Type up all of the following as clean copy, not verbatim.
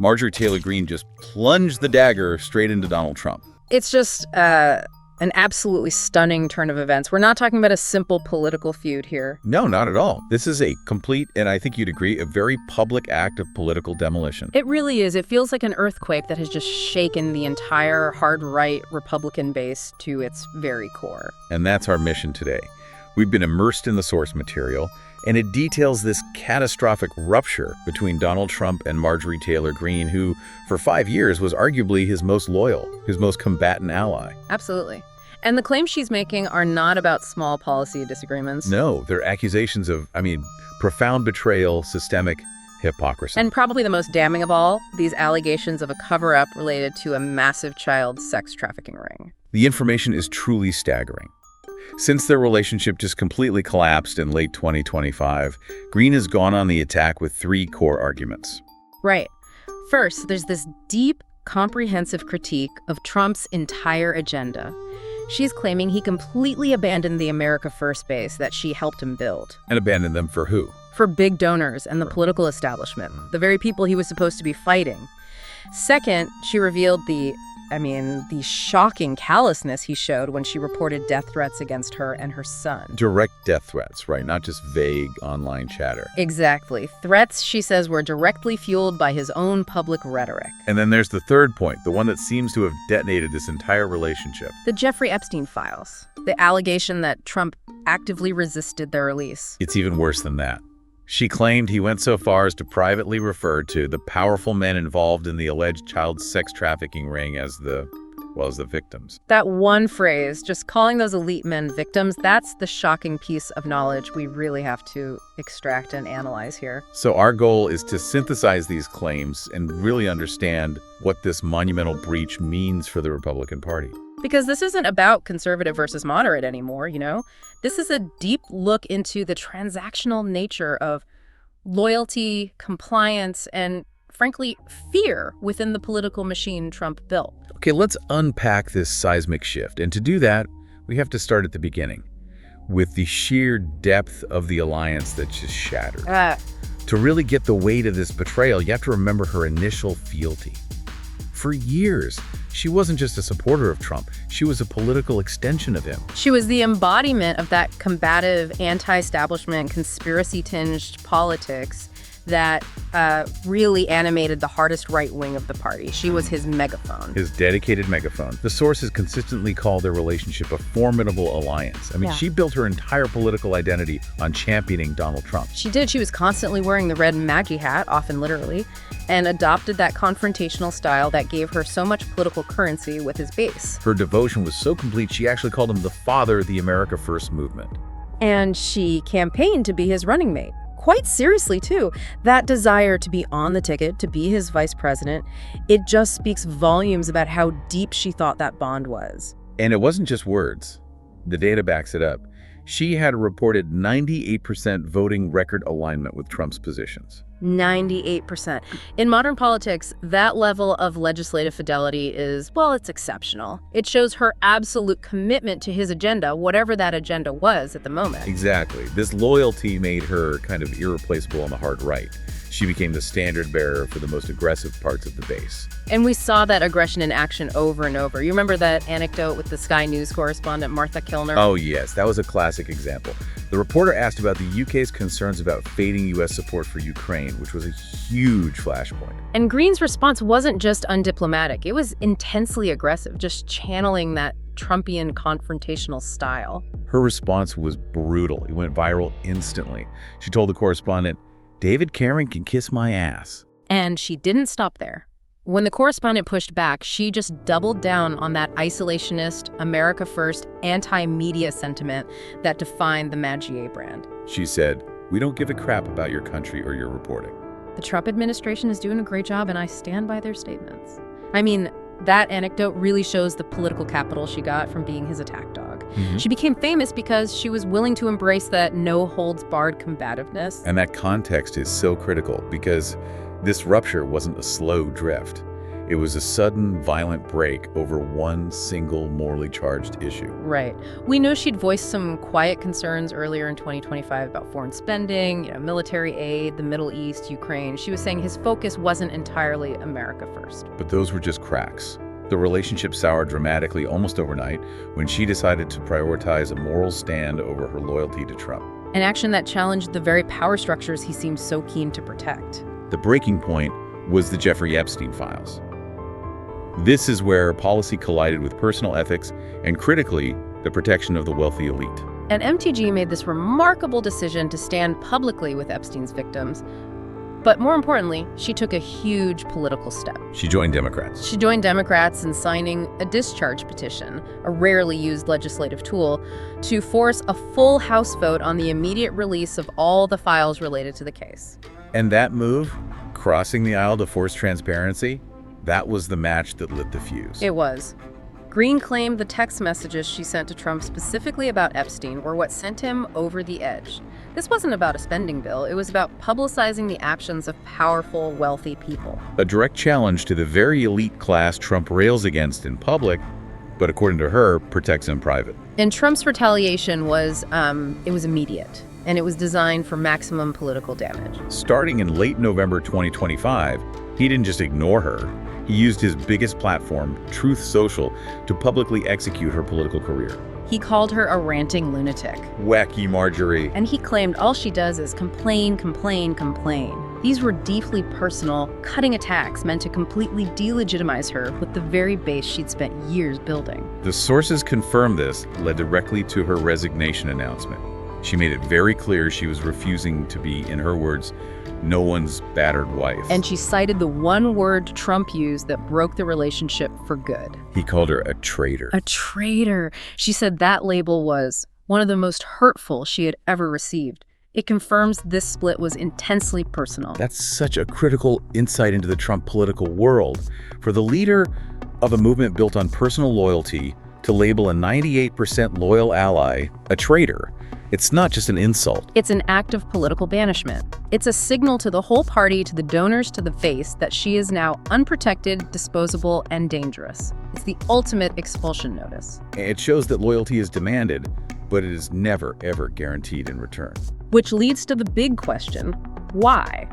Marjorie Taylor Greene just plunged the dagger straight into Donald Trump. It's just an absolutely stunning turn of events. We're not talking about a simple political feud here. No, not at all. This is a complete, and I think you'd agree, a very public act of political demolition. It really is. It feels like an earthquake that has just shaken the entire hard-right Republican base to its very core. And that's our mission today. We've been immersed in the source material, and it details this catastrophic rupture between Donald Trump and Marjorie Taylor Greene, who, for 5 years, was arguably his most loyal, his most combatant ally. Absolutely. And the claims she's making are not about small policy disagreements. No, they're accusations of, profound betrayal, systemic hypocrisy. And probably the most damning of all, these allegations of a cover-up related to a massive child sex trafficking ring. The information is truly staggering. Since their relationship just completely collapsed in late 2025, Greene has gone on the attack with 3 core arguments. Right. First, there's this deep, comprehensive critique of Trump's entire agenda. She's claiming he completely abandoned the America First base that she helped him build. And abandoned them for who? For big donors and the political establishment, the very people he was supposed to be fighting. Second, she revealed the shocking callousness he showed when she reported death threats against her and her son. Direct death threats, right? Not just vague online chatter. Exactly. Threats, she says, were directly fueled by his own public rhetoric. And then there's the third point, the one that seems to have detonated this entire relationship. The Jeffrey Epstein files. The allegation that Trump actively resisted their release. It's even worse than that. She claimed he went so far as to privately refer to the powerful men involved in the alleged child sex trafficking ring as the victims. That one phrase, just calling those elite men victims, that's the shocking piece of knowledge we really have to extract and analyze here. So our goal is to synthesize these claims and really understand what this monumental breach means for the Republican Party. Because this isn't about conservative versus moderate anymore, you know? This is a deep look into the transactional nature of loyalty, compliance, and frankly, fear within the political machine Trump built. Okay, let's unpack this seismic shift. And to do that, we have to start at the beginning, with the sheer depth of the alliance that just shattered. To really get the weight of this betrayal, you have to remember her initial fealty. For years, she wasn't just a supporter of Trump, she was a political extension of him. She was the embodiment of that combative, anti-establishment, conspiracy-tinged politics that really animated the hardest right wing of the party. She was his megaphone. His dedicated megaphone. The sources consistently call their relationship a formidable alliance. She built her entire political identity on championing Donald Trump. She did. She was constantly wearing the red MAGA hat, often literally, and adopted that confrontational style that gave her so much political currency with his base. Her devotion was so complete, she actually called him the father of the America First movement. And she campaigned to be his running mate. Quite seriously, too. That desire to be on the ticket, to be his vice president, it just speaks volumes about how deep she thought that bond was. And it wasn't just words. The data backs it up. She had a reported 98% voting record alignment with Trump's positions. 98%. In modern politics, that level of legislative fidelity is, well, it's exceptional. It shows her absolute commitment to his agenda, whatever that agenda was at the moment. Exactly. This loyalty made her kind of irreplaceable on the hard right. She became the standard bearer for the most aggressive parts of the base. And we saw that aggression in action over and over. You remember that anecdote with the Sky News correspondent Martha Kilner? Oh, yes. That was a classic example. The reporter asked about the UK's concerns about fading U.S. support for Ukraine, which was a huge flashpoint. And Greene's response wasn't just undiplomatic. It was intensely aggressive, just channeling that Trumpian confrontational style. Her response was brutal. It went viral instantly. She told the correspondent, "David Cameron can kiss my ass." And she didn't stop there. When the correspondent pushed back, she just doubled down on that isolationist, America First, anti-media sentiment that defined the MAGA brand. She said, "We don't give a crap about your country or your reporting." The Trump administration is doing a great job, and I stand by their statements. That anecdote really shows the political capital she got from being his attack dog. She became famous because she was willing to embrace that no-holds-barred combativeness. And that context is so critical because this rupture wasn't a slow drift. It was a sudden, violent break over one single morally charged issue. Right. We know she'd voiced some quiet concerns earlier in 2025 about foreign spending, military aid, the Middle East, Ukraine. She was saying his focus wasn't entirely America first. But those were just cracks. The relationship soured dramatically almost overnight when she decided to prioritize a moral stand over her loyalty to Trump. An action that challenged the very power structures he seemed so keen to protect. The breaking point was the Jeffrey Epstein files. This is where policy collided with personal ethics and, critically, the protection of the wealthy elite. And MTG made this remarkable decision to stand publicly with Epstein's victims. But more importantly, she took a huge political step. She joined Democrats. She joined Democrats in signing a discharge petition, a rarely used legislative tool, to force a full House vote on the immediate release of all the files related to the case. And that move, crossing the aisle to force transparency, that was the match that lit the fuse. It was. Greene claimed the text messages she sent to Trump specifically about Epstein were what sent him over the edge. This wasn't about a spending bill. It was about publicizing the actions of powerful, wealthy people. A direct challenge to the very elite class Trump rails against in public, but according to her, protects in private. And Trump's retaliation was, it was immediate, and it was designed for maximum political damage. Starting in late November 2025, he didn't just ignore her. He used his biggest platform, Truth Social, to publicly execute her political career. He called her a ranting lunatic. Wacky Marjorie. And he claimed all she does is complain, complain, complain. These were deeply personal, cutting attacks meant to completely delegitimize her with the very base she'd spent years building. The sources confirmed this led directly to her resignation announcement. She made it very clear she was refusing to be, in her words, no one's battered wife. And she cited the one word Trump used that broke the relationship for good. He called her a traitor. A traitor. She said that label was one of the most hurtful she had ever received. It confirms this split was intensely personal. That's such a critical insight into the Trump political world. For the leader of a movement built on personal loyalty to label a 98% loyal ally a traitor, it's not just an insult. It's an act of political banishment. It's a signal to the whole party, to the donors, to the face, that she is now unprotected, disposable, and dangerous. It's the ultimate expulsion notice. It shows that loyalty is demanded, but it is never, ever guaranteed in return. Which leads to the big question, why?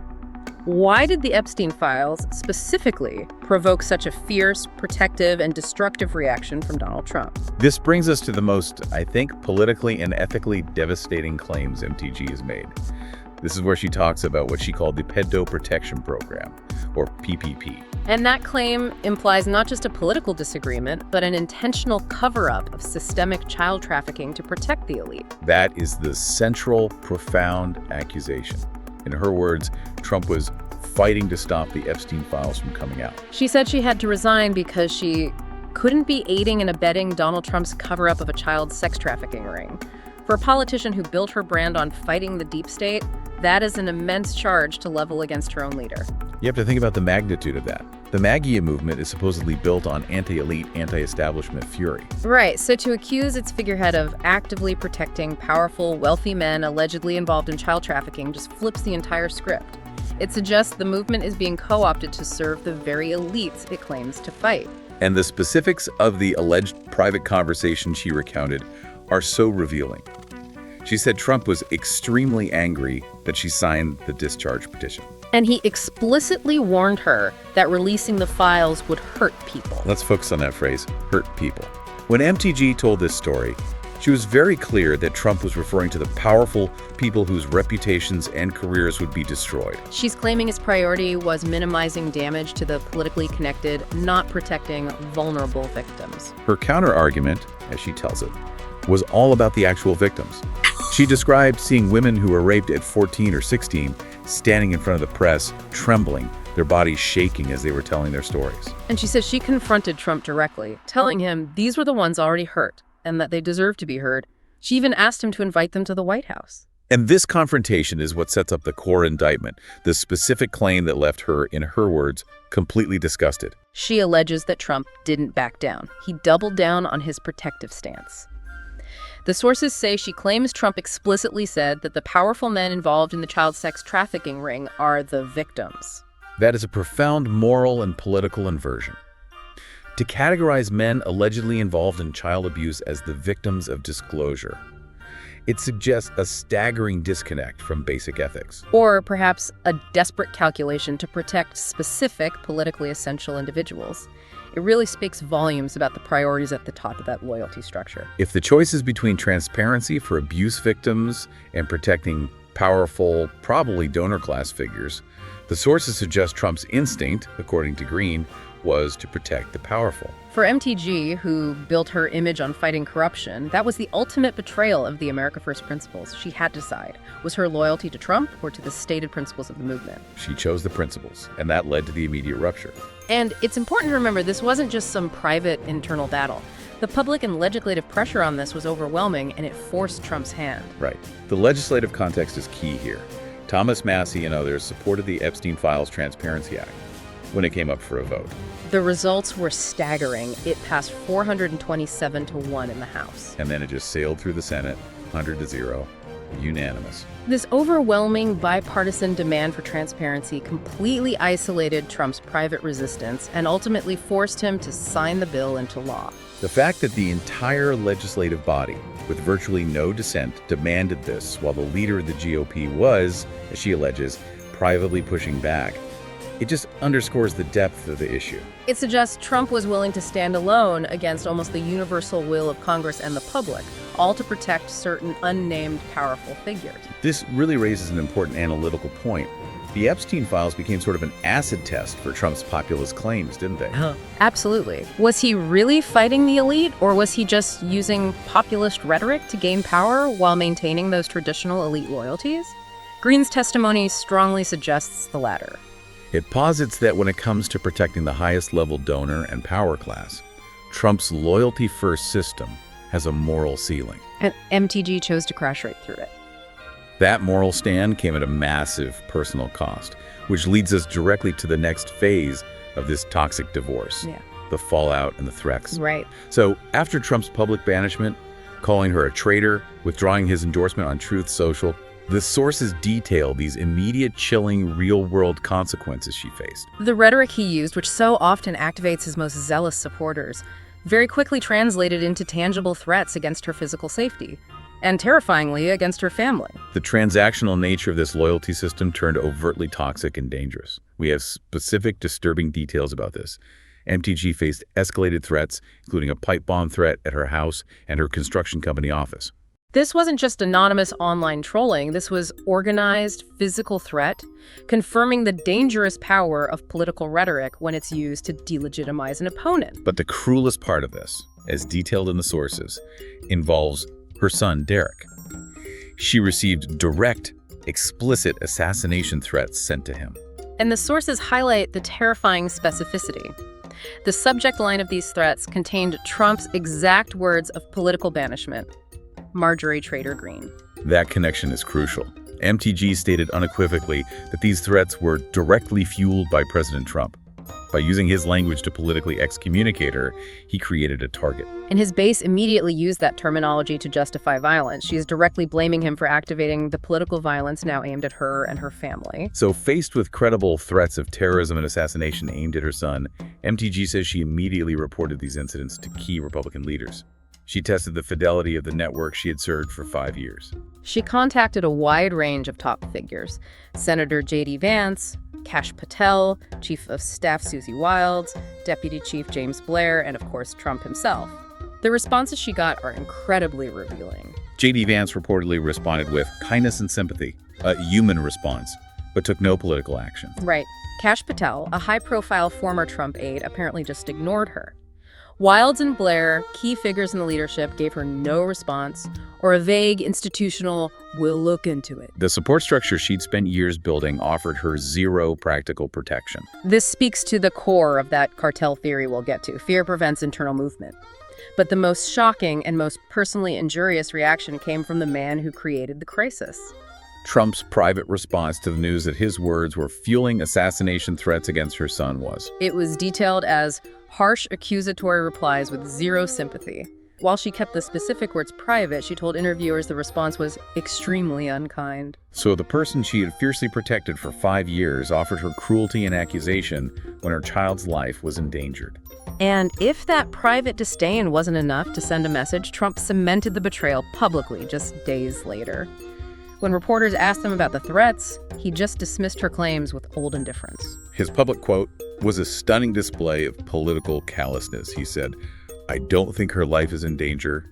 Why did the Epstein files specifically provoke such a fierce, protective, and destructive reaction from Donald Trump? This brings us to the most, I think, politically and ethically devastating claims MTG has made. This is where she talks about what she called the Pedo Protection Program, or PPP. And that claim implies not just a political disagreement, but an intentional cover-up of systemic child trafficking to protect the elite. That is the central, profound accusation. In her words, Trump was fighting to stop the Epstein files from coming out. She said she had to resign because she couldn't be aiding and abetting Donald Trump's cover-up of a child sex trafficking ring. For a politician who built her brand on fighting the deep state, that is an immense charge to level against her own leader. You have to think about the magnitude of that. The MAGA movement is supposedly built on anti-elite, anti-establishment fury. Right, so to accuse its figurehead of actively protecting powerful, wealthy men allegedly involved in child trafficking just flips the entire script. It suggests the movement is being co-opted to serve the very elites it claims to fight. And the specifics of the alleged private conversation she recounted are so revealing. She said Trump was extremely angry that she signed the discharge petition. And he explicitly warned her that releasing the files would hurt people. Let's focus on that phrase, hurt people. When MTG told this story, she was very clear that Trump was referring to the powerful people whose reputations and careers would be destroyed. She's claiming his priority was minimizing damage to the politically connected, not protecting vulnerable victims. Her counter-argument, as she tells it, was all about the actual victims. She described seeing women who were raped at 14 or 16 standing in front of the press, trembling, their bodies shaking as they were telling their stories. And she says she confronted Trump directly, telling him these were the ones already hurt and that they deserved to be heard. She even asked him to invite them to the White House. And this confrontation is what sets up the core indictment, the specific claim that left her, in her words, completely disgusted. She alleges that Trump didn't back down. He doubled down on his protective stance. The sources say she claims Trump explicitly said that the powerful men involved in the child sex trafficking ring are the victims. That is a profound moral and political inversion. To categorize men allegedly involved in child abuse as the victims of disclosure, it suggests a staggering disconnect from basic ethics. Or perhaps a desperate calculation to protect specific politically essential individuals. It really speaks volumes about the priorities at the top of that loyalty structure. If the choice is between transparency for abuse victims and protecting powerful, probably donor-class figures, the sources suggest Trump's instinct, according to Greene, was to protect the powerful. For MTG, who built her image on fighting corruption, that was the ultimate betrayal of the America First principles. She had to decide. Was her loyalty to Trump or to the stated principles of the movement? She chose the principles, and that led to the immediate rupture. And it's important to remember this wasn't just some private internal battle. The public and legislative pressure on this was overwhelming, and it forced Trump's hand. Right. The legislative context is key here. Thomas Massie and others supported the Epstein Files Transparency Act when it came up for a vote. The results were staggering. It passed 427 to 1 in the House. And then it just sailed through the Senate, 100 to 0, unanimous. This overwhelming bipartisan demand for transparency completely isolated Trump's private resistance and ultimately forced him to sign the bill into law. The fact that the entire legislative body, with virtually no dissent, demanded this while the leader of the GOP was, as she alleges, privately pushing back, it just underscores the depth of the issue. It suggests Trump was willing to stand alone against almost the universal will of Congress and the public, all to protect certain unnamed powerful figures. This really raises an important analytical point. The Epstein files became sort of an acid test for Trump's populist claims, didn't they? Absolutely. Was he really fighting the elite, or was he just using populist rhetoric to gain power while maintaining those traditional elite loyalties? Greene's testimony strongly suggests the latter. It posits that when it comes to protecting the highest level donor and power class, Trump's loyalty-first system has a moral ceiling. And MTG chose to crash right through it. That moral stand came at a massive personal cost, which leads us directly to the next phase of this toxic divorce. The fallout and the threats. Right. So after Trump's public banishment, calling her a traitor, withdrawing his endorsement on Truth Social, the sources detail these immediate, chilling, real-world consequences she faced. The rhetoric he used, which so often activates his most zealous supporters, very quickly translated into tangible threats against her physical safety, and terrifyingly against her family. The transactional nature of this loyalty system turned overtly toxic and dangerous. We have specific, disturbing details about this. MTG faced escalated threats, including a pipe bomb threat at her house and her construction company office. This wasn't just anonymous online trolling. This was organized physical threat, confirming the dangerous power of political rhetoric when it's used to delegitimize an opponent. But the cruelest part of this, as detailed in the sources, involves her son, Derek. She received direct, explicit assassination threats sent to him. And the sources highlight the terrifying specificity. The subject line of these threats contained Trump's exact words of political banishment: Marjorie Taylor Greene. That connection is crucial. MTG stated unequivocally that these threats were directly fueled by President Trump. By using his language to politically excommunicate her, he created a target. And his base immediately used that terminology to justify violence. She is directly blaming him for activating the political violence now aimed at her and her family. So faced with credible threats of terrorism and assassination aimed at her son, MTG says she immediately reported these incidents to key Republican leaders. She tested the fidelity of the network she had served for 5 years. She contacted a wide range of top figures: Senator J.D. Vance, Kash Patel, Chief of Staff Susie Wiles, Deputy Chief James Blair, and of course Trump himself. The responses she got are incredibly revealing. J.D. Vance reportedly responded with kindness and sympathy, a human response, but took no political action. Right. Kash Patel, a high-profile former Trump aide, apparently just ignored her. Wiles and Blair, key figures in the leadership, gave her no response or a vague institutional, "we'll look into it." The support structure she'd spent years building offered her zero practical protection. This speaks to the core of that cartel theory we'll get to. Fear prevents internal movement. But the most shocking and most personally injurious reaction came from the man who created the crisis. Trump's private response to the news that his words were fueling assassination threats against her son was. It was detailed as harsh accusatory replies with zero sympathy. While she kept the specific words private, she told interviewers the response was extremely unkind. So the person she had fiercely protected for 5 years offered her cruelty and accusation when her child's life was endangered. And if that private disdain wasn't enough to send a message, Trump cemented the betrayal publicly just days later. When reporters asked him about the threats, he just dismissed her claims with old indifference. His public quote was a stunning display of political callousness. He said, "I don't think her life is in danger.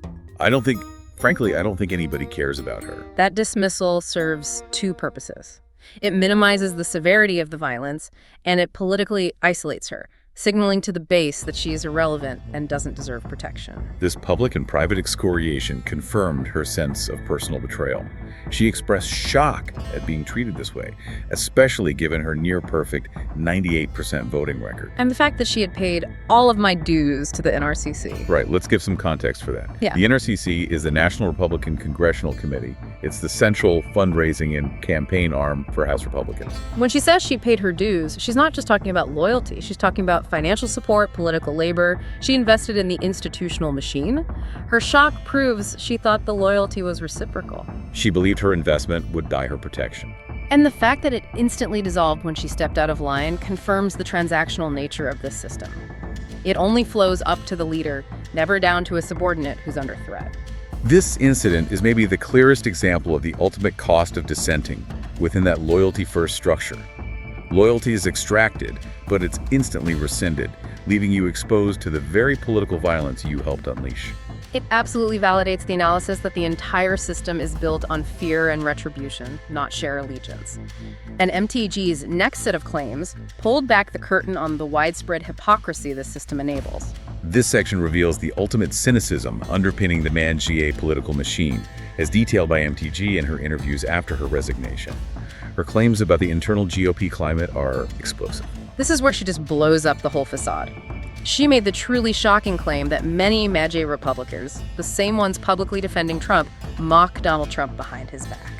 Frankly, I don't think anybody cares about her." That dismissal serves two purposes. It minimizes the severity of the violence, and it politically isolates her, signaling to the base that she is irrelevant and doesn't deserve protection. This public and private excoriation confirmed her sense of personal betrayal. She expressed shock at being treated this way, especially given her near-perfect 98% voting record. And the fact that she had paid all of my dues to the NRCC. Right, let's give some context for that. Yeah. The NRCC is the National Republican Congressional Committee. It's the central fundraising and campaign arm for House Republicans. When she says she paid her dues, she's not just talking about loyalty. She's talking about financial support, political labor. She invested in the institutional machine. Her shock proves she thought the loyalty was reciprocal. She believed her investment would dye her protection. And the fact that it instantly dissolved when she stepped out of line confirms the transactional nature of this system. It only flows up to the leader, never down to a subordinate who's under threat. This incident is maybe the clearest example of the ultimate cost of dissenting within that loyalty-first structure. Loyalty is extracted, but it's instantly rescinded, leaving you exposed to the very political violence you helped unleash. It absolutely validates the analysis that the entire system is built on fear and retribution, not shared allegiance. And MTG's next set of claims pulled back the curtain on the widespread hypocrisy the system enables. This section reveals the ultimate cynicism underpinning the MAGA political machine, as detailed by MTG in her interviews after her resignation. Her claims about the internal GOP climate are explosive. This is where she just blows up the whole facade. She made the truly shocking claim that many MAGA Republicans, the same ones publicly defending Trump, mock Donald Trump behind his back.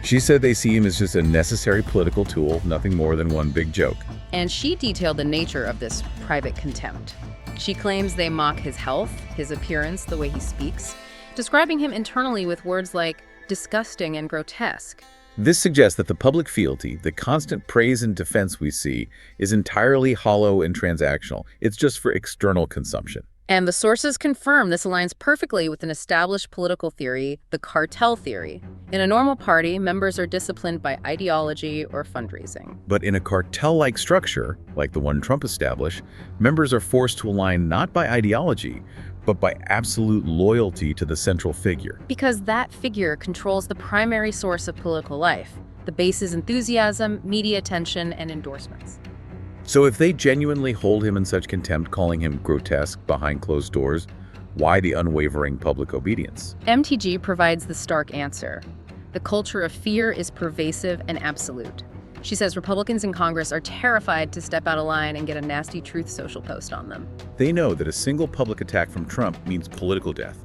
She said they see him as just a necessary political tool, nothing more than one big joke. And she detailed the nature of this private contempt. She claims they mock his health, his appearance, the way he speaks, describing him internally with words like disgusting and grotesque. This suggests that the public fealty, the constant praise and defense we see, is entirely hollow and transactional. It's just for external consumption. And the sources confirm this aligns perfectly with an established political theory, the cartel theory. In a normal party, members are disciplined by ideology or fundraising. But in a cartel-like structure, like the one Trump established, members are forced to align not by ideology, but by absolute loyalty to the central figure. Because that figure controls the primary source of political life, the base's enthusiasm, media attention, and endorsements. So if they genuinely hold him in such contempt, calling him grotesque behind closed doors, why the unwavering public obedience? MTG provides the stark answer. The culture of fear is pervasive and absolute. She says Republicans in Congress are terrified to step out of line and get a nasty Truth Social post on them. They know that a single public attack from Trump means political death.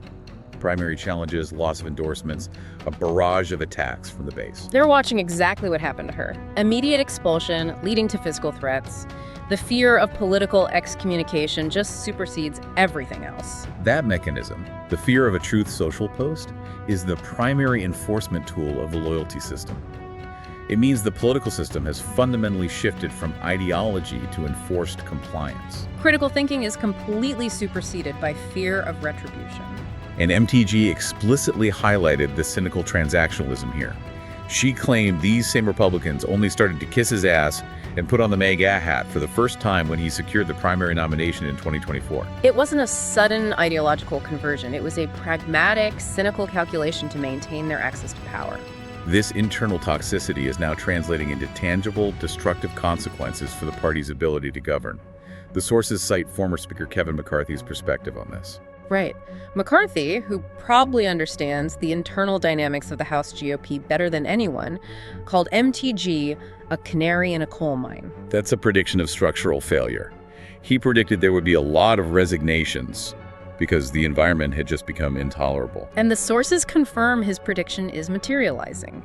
Primary challenges, loss of endorsements, a barrage of attacks from the base. They're watching exactly what happened to her. Immediate expulsion, leading to physical threats. The fear of political excommunication just supersedes everything else. That mechanism, the fear of a Truth Social post, is the primary enforcement tool of the loyalty system. It means the political system has fundamentally shifted from ideology to enforced compliance. Critical thinking is completely superseded by fear of retribution. And MTG explicitly highlighted the cynical transactionalism here. She claimed these same Republicans only started to kiss his ass and put on the MAGA hat for the first time when he secured the primary nomination in 2024. It wasn't a sudden ideological conversion. It was a pragmatic, cynical calculation to maintain their access to power. This internal toxicity is now translating into tangible, destructive consequences for the party's ability to govern. The sources cite former Speaker Kevin McCarthy's perspective on this. Right. McCarthy, who probably understands the internal dynamics of the House GOP better than anyone, called MTG a canary in a coal mine. That's a prediction of structural failure. He predicted there would be a lot of resignations because the environment had just become intolerable. And the sources confirm his prediction is materializing.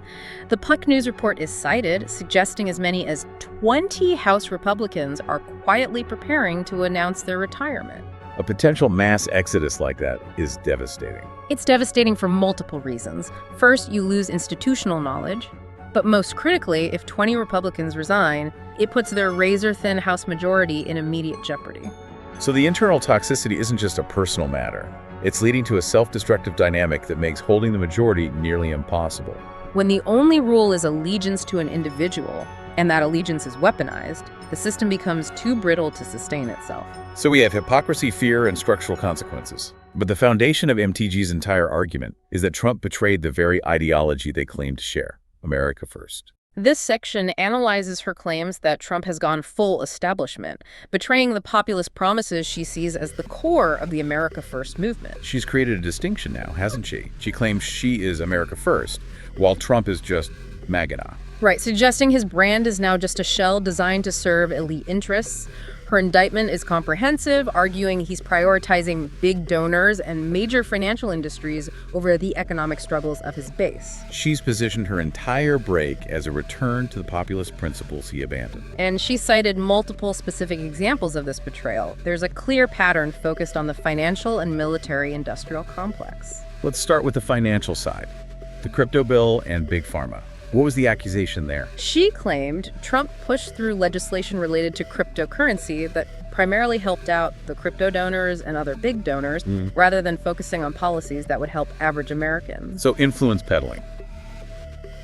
The Puck News report is cited, suggesting as many as 20 House Republicans are quietly preparing to announce their retirement. A potential mass exodus like that is devastating. It's devastating for multiple reasons. First, you lose institutional knowledge. But most critically, if 20 Republicans resign, it puts their razor-thin House majority in immediate jeopardy. So the internal toxicity isn't just a personal matter. It's leading to a self-destructive dynamic that makes holding the majority nearly impossible. When the only rule is allegiance to an individual, and that allegiance is weaponized, the system becomes too brittle to sustain itself. So we have hypocrisy, fear, and structural consequences. But the foundation of MTG's entire argument is that Trump betrayed the very ideology they claim to share: America first. This section analyzes her claims that Trump has gone full establishment, betraying the populist promises she sees as the core of the America First movement. She's created a distinction now, hasn't she? She claims she is America first, while Trump is just MAGA. Right, suggesting his brand is now just a shell designed to serve elite interests. Her indictment is comprehensive, arguing he's prioritizing big donors and major financial industries over the economic struggles of his base. She's positioned her entire break as a return to the populist principles he abandoned. And she cited multiple specific examples of this betrayal. There's a clear pattern focused on the financial and military-industrial complex. Let's start with the financial side: the crypto bill and Big Pharma. What was the accusation there? She claimed Trump pushed through legislation related to cryptocurrency that primarily helped out the crypto donors and other big donors, rather than focusing on policies that would help average Americans. So influence peddling.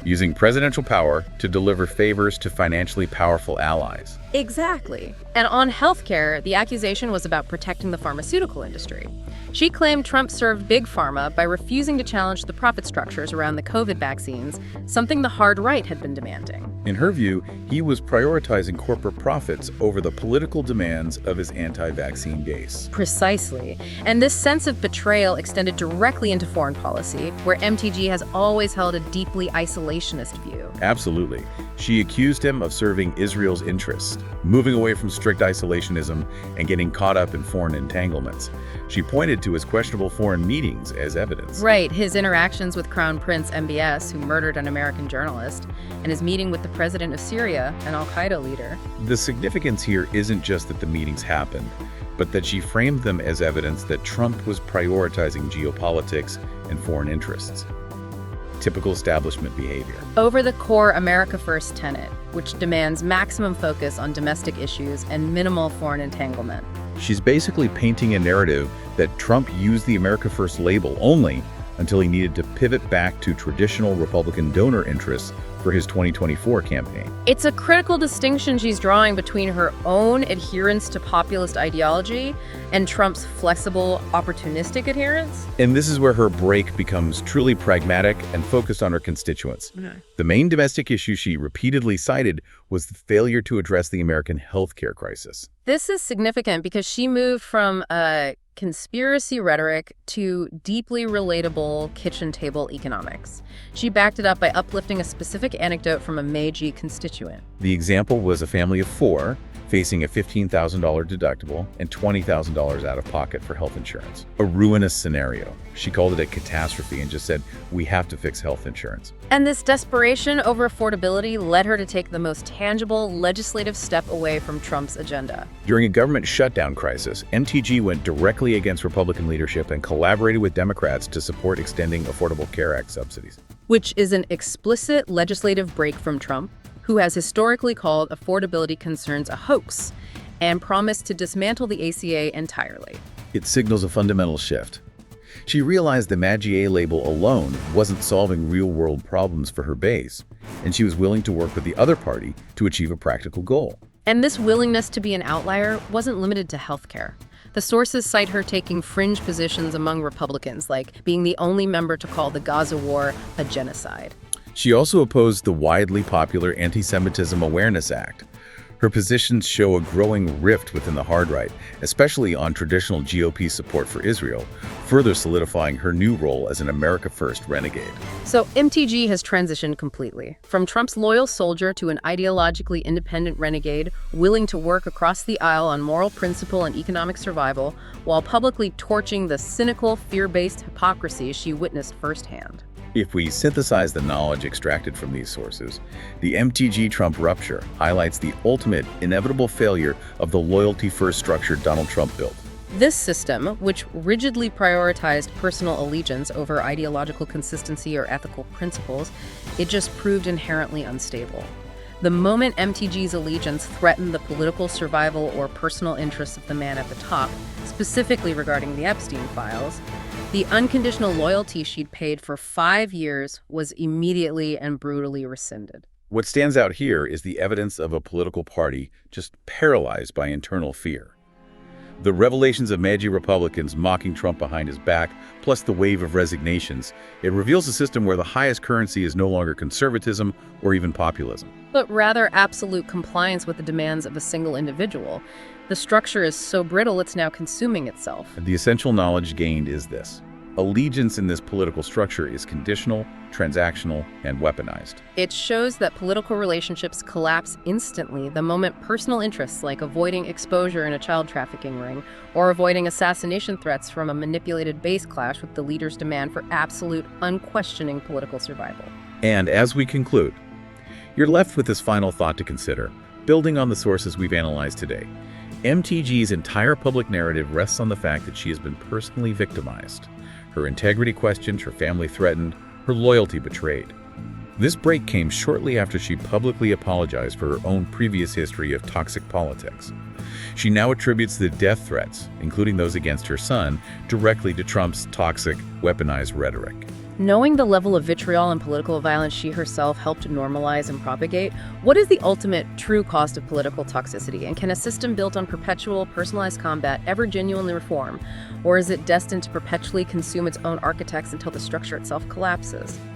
Using presidential power to deliver favors to financially powerful allies. Exactly. And on healthcare, the accusation was about protecting the pharmaceutical industry. She claimed Trump served Big Pharma by refusing to challenge the profit structures around the COVID vaccines, something the hard right had been demanding. In her view, he was prioritizing corporate profits over the political demands of his anti-vaccine base. Precisely. And this sense of betrayal extended directly into foreign policy, where MTG has always held a deeply isolationist view. Absolutely. She accused him of serving Israel's interests, moving away from strict isolationism and getting caught up in foreign entanglements. She pointed to his questionable foreign meetings as evidence. Right, his interactions with Crown Prince MBS, who murdered an American journalist, and his meeting with the president of Syria, an al-Qaeda leader. The significance here isn't just that the meetings happened, but that she framed them as evidence that Trump was prioritizing geopolitics and foreign interests. Typical establishment behavior. Over the core America First tenet, which demands maximum focus on domestic issues and minimal foreign entanglement. She's basically painting a narrative that Trump used the America First label only until he needed to pivot back to traditional Republican donor interests for his 2024 campaign. It's a critical distinction she's drawing between her own adherence to populist ideology and Trump's flexible, opportunistic adherence. And this is where her break becomes truly pragmatic and focused on her constituents. The main domestic issue she repeatedly cited was the failure to address the American healthcare crisis. This is significant because she moved from a conspiracy rhetoric to deeply relatable kitchen table economics. She backed it up by uplifting a specific anecdote from a MAGA constituent. The example was a family of 4 facing a $15,000 deductible and $20,000 out of pocket for health insurance. A ruinous scenario. She called it a catastrophe and just said, we have to fix health insurance. And this desperation over affordability led her to take the most tangible legislative step away from Trump's agenda. During a government shutdown crisis, MTG went directly against Republican leadership and collaborated with Democrats to support extending Affordable Care Act subsidies. Which is an explicit legislative break from Trump, who has historically called affordability concerns a hoax and promised to dismantle the ACA entirely. It signals a fundamental shift. She realized the MAGA label alone wasn't solving real-world problems for her base, and she was willing to work with the other party to achieve a practical goal. And this willingness to be an outlier wasn't limited to healthcare. The sources cite her taking fringe positions among Republicans, like being the only member to call the Gaza war a genocide. She also opposed the widely popular Anti-Semitism Awareness Act. Her positions show a growing rift within the hard right, especially on traditional GOP support for Israel, further solidifying her new role as an America First renegade. So MTG has transitioned completely. From Trump's loyal soldier to an ideologically independent renegade, willing to work across the aisle on moral principle and economic survival, while publicly torching the cynical, fear-based hypocrisy she witnessed firsthand. If we synthesize the knowledge extracted from these sources, the MTG-Trump rupture highlights the ultimate, inevitable failure of the loyalty-first structure Donald Trump built. This system, which rigidly prioritized personal allegiance over ideological consistency or ethical principles, it just proved inherently unstable. The moment MTG's allegiance threatened the political survival or personal interests of the man at the top, specifically regarding the Epstein files, the unconditional loyalty she'd paid for 5 years was immediately and brutally rescinded. What stands out here is the evidence of a political party just paralyzed by internal fear. The revelations of MAGA Republicans mocking Trump behind his back, plus the wave of resignations, it reveals a system where the highest currency is no longer conservatism or even populism, but rather absolute compliance with the demands of a single individual. The structure is so brittle it's now consuming itself. And the essential knowledge gained is this. Allegiance in this political structure is conditional, transactional, and weaponized. It shows that political relationships collapse instantly the moment personal interests like avoiding exposure in a child trafficking ring or avoiding assassination threats from a manipulated base clash with the leader's demand for absolute, unquestioning political survival. And as we conclude, you're left with this final thought to consider, building on the sources we've analyzed today. MTG's entire public narrative rests on the fact that she has been personally victimized. Her integrity questioned, her family threatened, her loyalty betrayed. This break came shortly after she publicly apologized for her own previous history of toxic politics. She now attributes the death threats, including those against her son, directly to Trump's toxic, weaponized rhetoric. Knowing the level of vitriol and political violence she herself helped normalize and propagate, what is the ultimate true cost of political toxicity? And can a system built on perpetual, personalized combat ever genuinely reform? Or is it destined to perpetually consume its own architects until the structure itself collapses?